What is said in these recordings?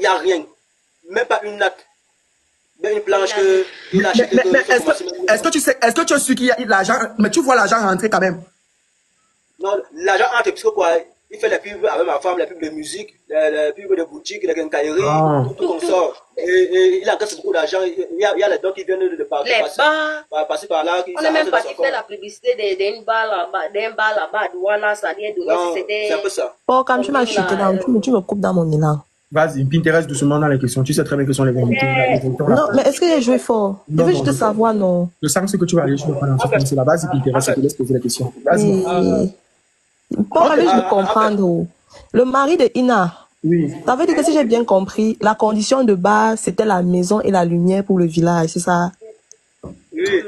y a rien. Même pas une natte. Même une planche que il a acheté. Mais est-ce que tu sais, est-ce que tu es sûr qu'il y a l'argent, mais tu vois l'argent rentrer quand même? Non, l'argent entre, parce que quoi, il fait les pubs avec ma femme, les pubs de musique, les pubs de boutique, les quincailleries, tout comme ça. Et il encaisse beaucoup d'argent. Il y a les dons qui viennent de partout. Passer par là. On est même parti faire la publicité d'un bar là-bas, à Douala, ça vient de là, c'était. C'est un peu ça. Oh, quand tu m'as chuté là, tu me coupes dans mon élan. Vas-y, Pinterest doucement dans les questions. Tu sais très bien que sont les vérités. Non, mais est-ce que j'ai joué fort? Je veux juste savoir, non. Je sens que tu vas aller, je vais prendre en c'est la base, Pinterest, je te laisse poser les questions. Vas-y. Bon, je veux comprendre. Le mari de Ina. Oui. Ça veut dire que si j'ai bien compris, la condition de base, c'était la maison et la lumière pour le village, c'est ça? Oui.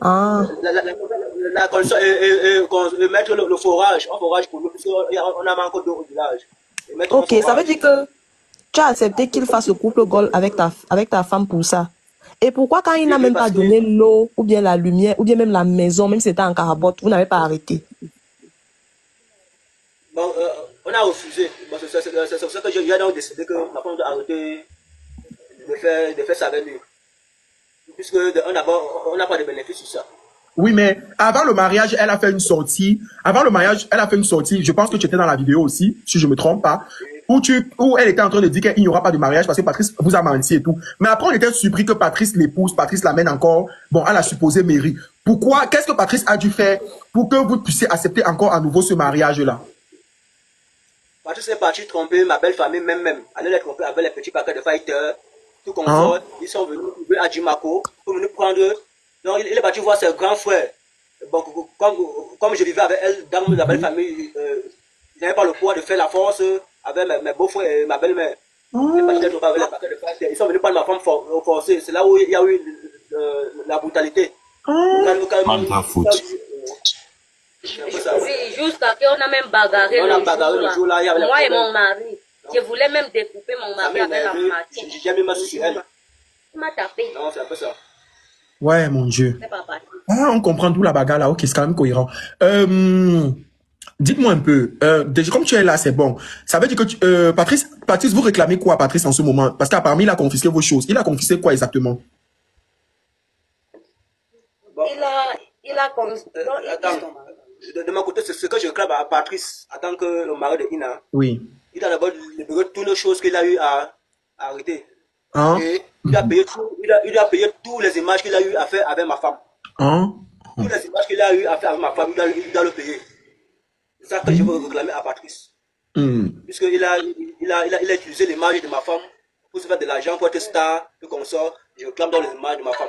Ah. La condition est mettre le forage, un forage pour nous, puisqu'on a manqué d'eau au village. Ok, ça veut dire que tu as accepté qu'il fasse le couple goal avec ta femme pour ça. Et pourquoi quand il n'a même pas donné l'eau, ou bien la lumière, ou bien même la maison, même si c'était en carabotte, vous n'avez pas arrêté? Bon, on a refusé. Bon, c'est pour ça que j'ai donc décidé que ma femme doit arrêter de faire ça avec lui. Puisque on n'a pas de bénéfice sur ça. Oui, mais avant le mariage, elle a fait une sortie. Avant le mariage, elle a fait une sortie. Je pense que tu étais dans la vidéo aussi, si je me trompe pas. Où elle était en train de dire qu'il n'y aura pas de mariage parce que Patrice vous a menti et tout. Mais après, on était surpris que Patrice l'épouse, Patrice l'amène encore, bon, à la supposée mairie. Pourquoi? Qu'est-ce que Patrice a dû faire pour que vous puissiez accepter encore à nouveau ce mariage-là? Patrice est parti tromper ma belle famille même. Aller les tromper avec les petits paquets de fighters, tout comme ça. Ils sont venus à Jimako pour venir prendre. Donc, il est parti voir ses grands frères. Bon, comme je vivais avec elle dans la belle famille, je n'avais pas le poids de faire la force avec mes beaux-frères et ma belle-mère. Ils sont venus prendre ma femme forcée. C'est là où il y a eu la brutalité. Oui, jusqu'à qu'on a même bagarré le jour là. Moi et mon mari. Je voulais même découper mon mari avec la machine. J'ai mis ma sur elle. Il m'a tapé. Non, c'est un peu ça. Ouais, mon Dieu. Ah, on comprend d'où la bagarre là. Ok, c'est quand même cohérent. Dites-moi un peu. Déjà, comme tu es là, c'est bon. Ça veut dire que Patrice, vous réclamez quoi, Patrice, en ce moment? Parce qu'apparemment, il a confisqué vos choses. Il a confisqué quoi exactement? Bon. Il a confisqué. De mon côté, c'est ce que je réclame à Patrice, en tant que le mari de Ina. Oui. Il a d'abord libéré toutes les choses qu'il a eu à arrêter. Hein? Et il a payé toutes les images qu'il a eu à faire avec ma femme. Hein? Toutes les images qu'il a eu à faire avec ma femme, il doit le payer. C'est ça que je veux réclamer à Patrice. Puisqu'il a utilisé l'image de ma femme pour se faire de l'argent, pour être star, tout comme ça. Je réclame dans les images de ma femme.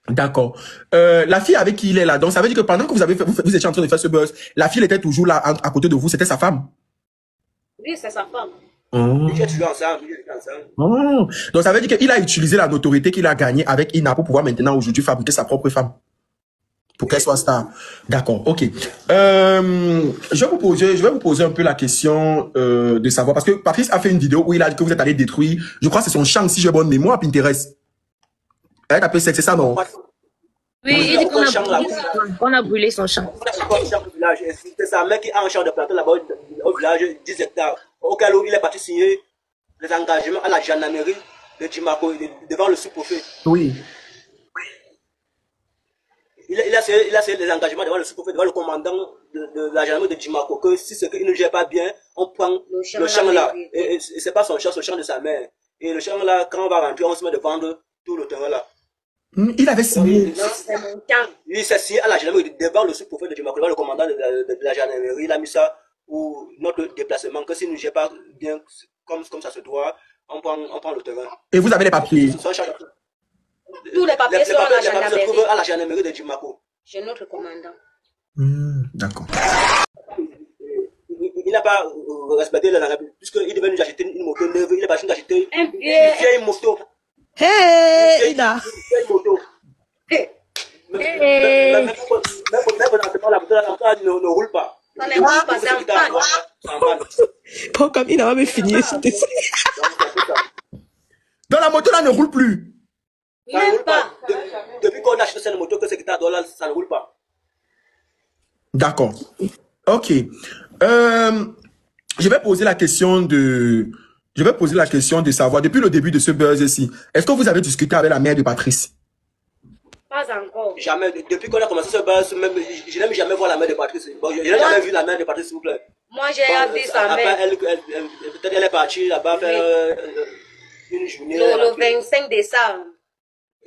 D'accord. La fille avec qui il est là, donc ça veut dire que pendant que vous étiez en train de faire ce buzz, la fille était toujours là à côté de vous, c'était sa femme? Oui, c'est sa femme. Ils étaient ensemble. Donc ça veut dire qu'il a utilisé la notoriété qu'il a gagnée avec Ina pour pouvoir maintenant aujourd'hui fabriquer sa propre femme. Pour qu'elle soit star. D'accord, ok. Je vais vous poser un peu la question de savoir, parce que Patrice a fait une vidéo où il a dit que vous êtes allé détruire, je crois que c'est son champ, si j'ai bonne mémoire, Pinterest. Elle a appelé c'est ça, non? Oui, il dit qu'on a brûlé son champ. C'est sa mère qui a un champ de plantain là-bas au village, 10 hectares. Au cas où il est parti signer les engagements à la gendarmerie de Jimako devant le sous-préfet. Oui. Il a signé les engagements devant le sous-préfet, devant le commandant de la gendarmerie de Jimako, que si c'est qu'il ne gère pas bien, on prend le champ là. Et c'est pas son champ, c'est le champ de sa mère. Et le champ là, quand on va rentrer, on se met de vendre tout le terrain là. Il avait signé. Il s'est signé à la gendarmerie devant le sous-préfet de Jimako, devant le commandant de la gendarmerie. Il a mis ça pour notre déplacement, que s'il ne gère pas bien comme ça se doit, on prend le terrain. Et vous avez les papiers? Tous les papiers sont à la gendarmerie de Jimako. Chez notre commandant. D'accord. Il n'a pas respecté la République, puisqu'il devait nous acheter une moto neuve, il est parti nous acheter une vieille moto. Hey, Ina. Une vieille moto. Même la moto ne roule pas. Ça ne roule pas, c'est en panne. Bon, comme il n'a pas fini. Donc la moto là ne roule plus. Même pas. Depuis qu'on a acheté cette moto, que c'est $, ça ne roule pas. D'accord. Ok. Je vais poser la question de Je vais poser la question de savoir, depuis le début de ce buzz-ci, est-ce que vous avez discuté avec la mère de Patrice? Pas encore. Jamais. Depuis qu'on a commencé ce buzz, même, je n'aime jamais voir la mère de Patrice. Bon, je n'ai jamais vu la mère de Patrice, s'il vous plaît. Moi, j'ai appris sa mère. Peut-être elle est partie là-bas faire une journée. Le 25 décembre.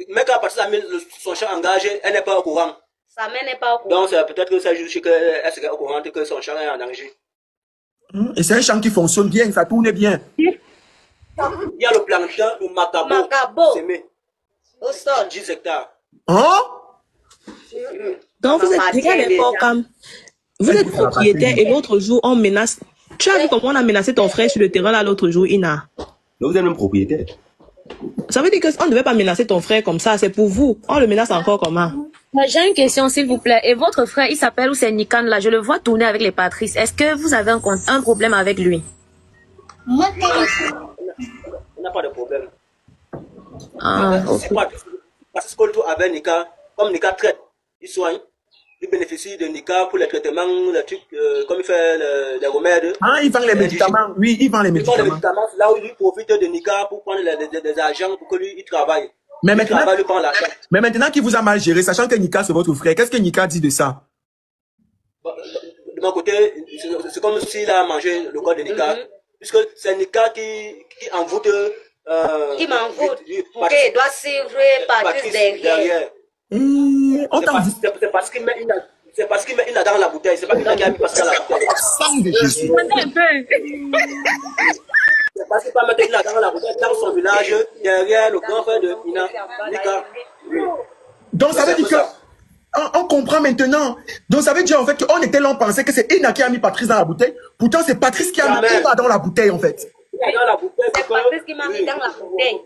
Mais quand Patrice a mis son champ engagé, elle n'est pas au courant. Sa mère n'est pas au courant. Donc, c'est peut-être que c'est juste qu'elle serait au courant que son champ est en danger. Et c'est un champ qui fonctionne bien, ça tourne bien. Il y a le plantain, le macabo, semé. Au sol. 10 hectares. Hein? Donc, vous êtes regardez pas comme. Vous êtes propriétaire et l'autre jour, on menace. Tu as vu comment on a menacé ton frère sur le terrain là l'autre jour, Ina? Donc, vous êtes même propriétaire. Ça veut dire qu'on ne devait pas menacer ton frère comme ça, c'est pour vous. On le menace encore comment? J'ai une question, s'il vous plaît. Et votre frère, il s'appelle, ou c'est Nikan, là, je le vois tourner avec les Patrice. Est-ce que vous avez un problème avec lui? On n'a pas de problème. Ah, c'est pas parce que Kolto avait Nika, comme Nika traite, il soigne, il bénéficie de Nika pour les traitements, les trucs, comme il fait les remèdes. Ah, il vend les médicaments. Oui, il vend les médicaments. Il vend les médicaments, là où il profite de Nika pour prendre des agents pour que lui, il travaille. Mais maintenant qu'il vous a mal géré, sachant que Nika c'est votre frère, qu'est-ce que Nika dit de ça? De mon côté, c'est comme s'il a mangé le corps de Nika, puisque c'est Nika qui envoûte. Il m'envoûte pour qu'il doit suivre Patrice derrière. C'est parce qu'il met une dans la bouteille, c'est pas qu'il a mis Patrice dans la bouteille. Sang de Jésus. C'est parce qu'il peut mettre une dans la bouteille dans son village, derrière le grand frère de Nika. Donc ça veut dire que on comprend maintenant. Donc ça veut dire en fait qu'on était là, on pensait que c'est Ina qui a mis Patrice dans la bouteille. Pourtant c'est Patrice qui a mis Ina dans la bouteille en fait. C'est Patrice qui m'a mis dans la bouteille.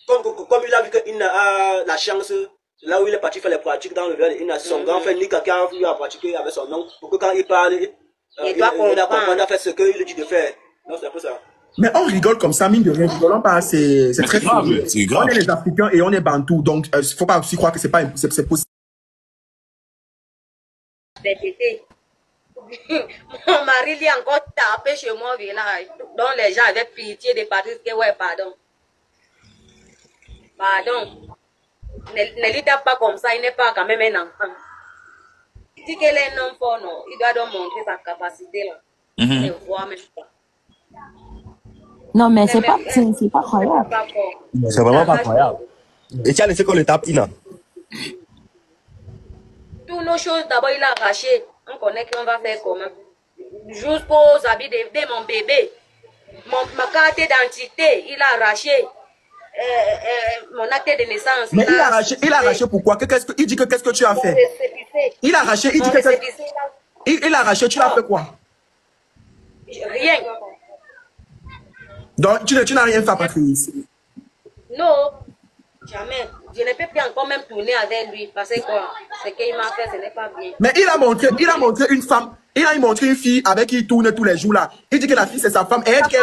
Comme il a vu que Ina a la chance, là où il est parti faire les pratiques dans le verre, Ina, son grand frère Nika qui a pratiqué avec son nom, pour que quand il parle, il doit comprendre à faire ce qu'il dit de faire. Non, c'est un peu ça. Mais on rigole comme ça, mine de rien, rigolons pas, c'est très grave. C'est grave. On est les Africains et on est Bantous, donc faut pas aussi croire que c'est possible. Mon mari lui a encore tapé chez moi au village. Donc les gens avaient pitié de Patrice que ouais, pardon. Pardon. Ne lui tape pas comme ça, il n'est pas quand même un enfant. Il dit qu'elle est un homme fort, non. Il doit donc montrer sa capacité là. Ne voit même pas. non, mais c'est pas croyable. C'est vraiment pas croyable. Et tu as laissé qu'on le tape, Ina? Toutes nos choses, d'abord, il a arraché. On connaît qu'on va faire comment. Juste pour les habits de mon bébé. Ma carte d'identité, il a arraché. Mon acte de naissance. Mais il a arraché pourquoi? Il dit que qu'est-ce que tu as fait? Il a arraché, il dit que il a arraché, tu l'as fait quoi? Rien. Donc tu n'as rien fait, Patrice? Non, jamais. Je ne peux plus encore même tourner avec lui parce que quoi, ce qu'il m'a fait, ce n'est pas bien. Mais il a montré une femme, il a montré une fille avec qui il tourne tous les jours là. Il dit que la fille c'est sa femme. Et elle, c'est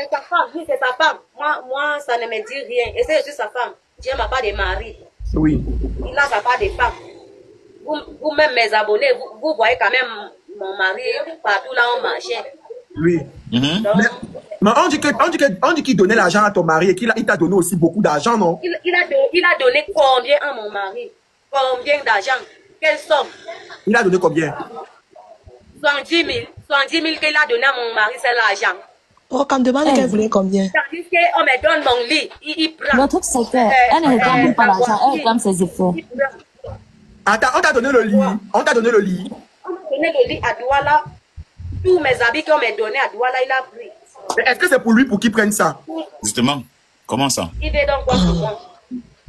sa femme, oui, c'est sa femme. Moi, ça ne me dit rien. Et c'est je suis sa femme. J'ai ma part de mari. Oui. Il a sa part de femme. Vous-même, mes abonnés, vous voyez quand même mon mari partout là on marchait. Oui. Donc, mais on dit qu'il donnait l'argent à ton mari et qu'il t'a donné aussi beaucoup d'argent, non? il a donné combien à mon mari? Combien d'argent? Quelle somme? Il a donné combien? 70 000. 70 000 qu'il a donné à mon mari, c'est l'argent. Oh, quand me demande qu'elle voulait combien? Tandis qu'on me donne mon lit, il prend. Le truc, c'est qu'elle ne réclame pas l'argent, elle réclame ses effets. Attends, on t'a donné le lit. On t'a donné le lit. On m'a donné le lit à Douala. Tous mes habits qu'on m'a donné à Douala, il a pris. Mais est-ce que c'est pour lui pour qu'il prenne ça? Justement, comment ça? Il veut donc quoi pour moi?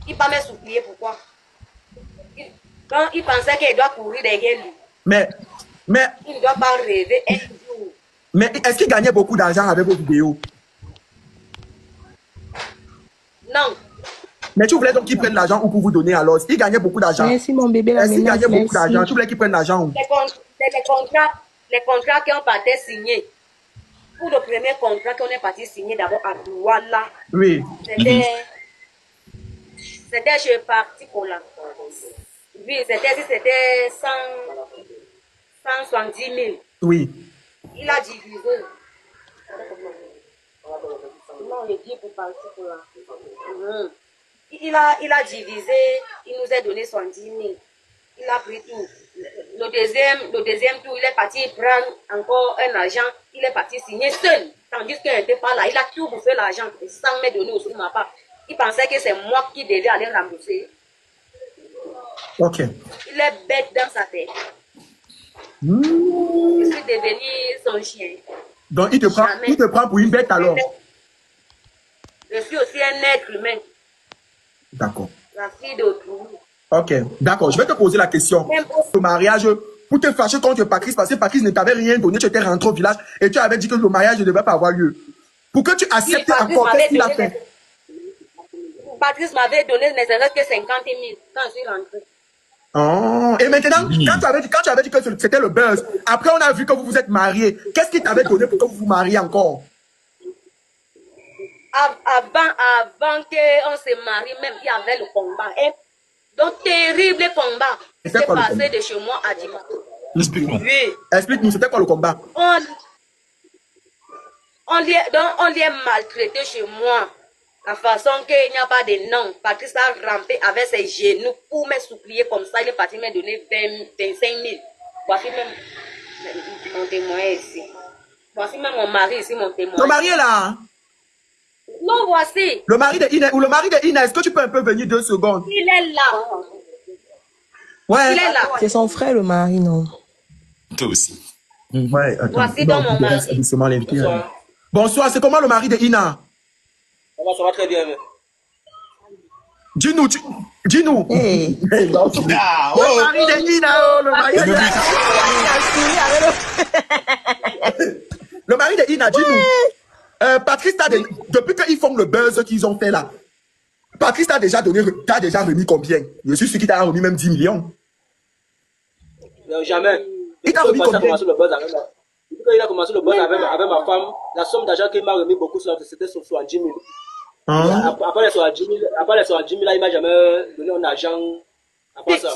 Il va me supplier pourquoi? Quand il pensait qu'il doit courir derrière lui. Mais il ne doit pas rêver un jour. Mais est-ce qu'il gagnait beaucoup d'argent avec vos vidéos? Non. Mais tu voulais donc qu'il prenne l'argent ou pour vous donner alors? Il gagnait beaucoup d'argent. Merci mon bébé. Est-ce qu'il gagnait beaucoup d'argent? Tu voulais qu'il prenne l'argent où? Les contrats qui ont parti signés. Pour le premier contrat qu'on est parti signer d'abord à Douala. Oui. C'était chez Parti pour la. Oui, c'était 170 000. Oui. il a divisé. Non, il dit pour partir pour là. Il a divisé, il nous a donné 70 000. Il a pris tout. Le deuxième tour, il est parti prendre encore un argent. Il est parti signer seul. Tandis qu'il n'était pas là. Il a tout bouffé l'argent sans me donner aussi ma part. Il pensait que c'est moi qui devais aller rembourser. Ok. Il est bête dans sa tête. Je suis devenu son chien. Donc, il te prend pour une bête alors. Je suis aussi un être humain. D'accord. La fille d'autrui. Ok, d'accord. Je vais te poser la question. Le mariage, pour te fâcher contre Patrice, parce que Patrice ne t'avait rien donné, tu étais rentré au village et tu avais dit que le mariage ne devait pas avoir lieu. Pour que tu acceptes encore, qu'est-ce qu'il a fait? Patrice m'avait donné ne serait-ce que 50 000 quand je suis rentrée. Oh, et maintenant, quand tu avais dit que c'était le buzz, après on a vu que vous vous êtes mariés, qu'est-ce qu'il t'avait donné pour que vous vous mariez encore? Avant qu'on se marie, même il y avait le combat. Donc, terrible combat. C'est passé de chez moi à Dimanche. Explique-nous. Oui. Explique-nous, c'était quoi le combat? On lui est maltraité chez moi. La façon qu'il n'y a pas de nom. Patrice a rampé avec ses genoux pour me supplier comme ça. Il est parti me donner 25 000. Voici même mon témoin ici. Voici même mon mari ici, mon témoin. Ton mari est là? Non, voici. Le mari de Ina, ou le mari de Ina, est-ce que tu peux un peu venir 2 secondes? Il est là. Ouais. Il est là. C'est son frère, le mari, non? Toi aussi. Ouais, attends. Voici donc mon mari. Doucement l'invité. Bonsoir, c'est comment le mari de Ina? Ça va très bien. Dis-nous, dis-nous. Hey. Le mari de Ina, oh, le mari de Ina. Le mari de Ina, dis-nous. Patrice, depuis qu'ils font le buzz qu'ils ont fait là, Patrice t'a déjà remis combien? Je suis sûr qu'il t'a remis même 10 millions. Non, jamais. Il t'a remis combien? Depuis qu'il a commencé le buzz avec ma femme, la somme d'argent qu'il m'a remis beaucoup, c'était 70 000. Après les 70 000, là, il m'a jamais donné un argent. Après ça.